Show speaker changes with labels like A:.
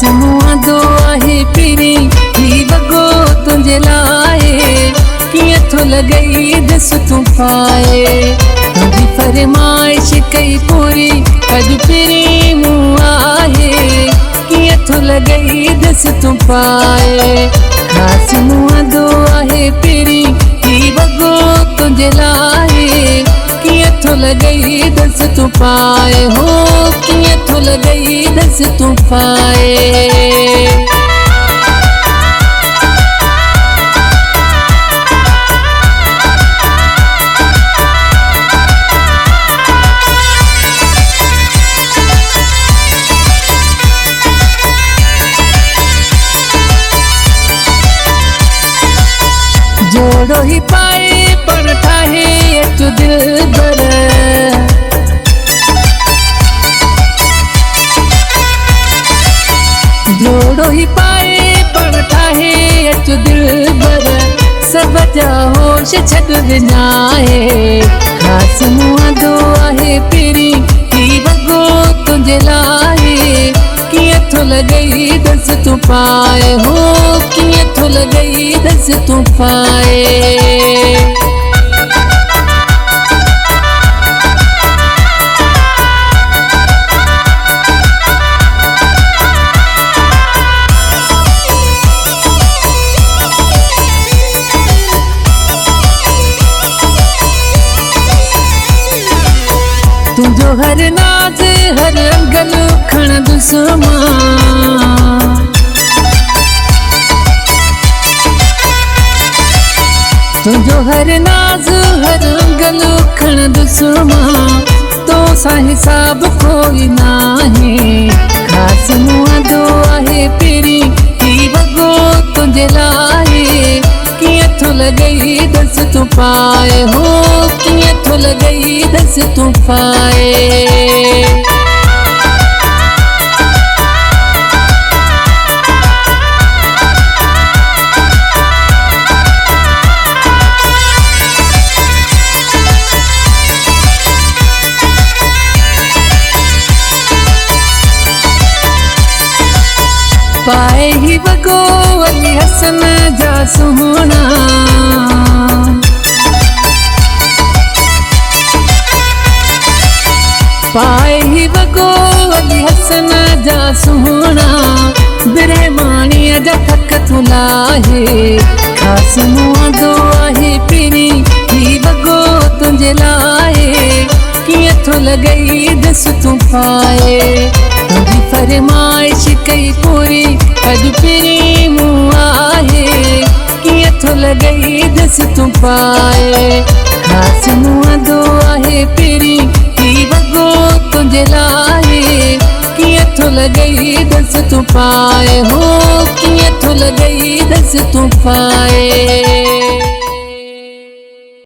A: मुआदो आहे पीरी ही वगो तुझे लाए किए थो लगई दस तू पाए तुझी फरमाइश कई पूरी अज पीरी मुआ आहे किए थो लगई दस तू पाए खास मुआदो आहे पीरी ही वगो तुझे लाए किए थो लगई दस तू पाए हो किए थो लगई दस तू पाए। जोड़ो ही पाए पण ठाहे अचो दिल बर जोड़ो ही पाए पण ठाहे अचो दिल बर सब जा होश छड़ विञाए खास मुआदो आहे पीरी ही वगो तुझे लाए किए थो लगई दस तू पाए हो किए थो लगई दस तू पाए। तुझो हर नाज हर अंगल खण दुसमा तुझो हर नाज हर अंगल खण दुसमा तो सा हिसाब कोई नाही खास मुआदो आहे पीरी ही वगो तुझे लाए किए थो लगई दस तू पाए हो किए थो लगई दस तू पाए। पाए ही वगो अली हसन जा सुहना पाए ही वगो अली हसन जा सुहना बिरे माणीअ जा थक थुलाहे खास मुआदो आहे पीरी ही वगो तुझे लाए किए थो लगई दस तू पाए तुझी फरमाइश कई पूरी अज पीरी मुआ आहे किए थो लगई दस तू पाए खास मुआदो आहे पीरी ही वगो तुझे लाए किए थो लगई दस तू पाए हो किए थो लगई दस तू पाए।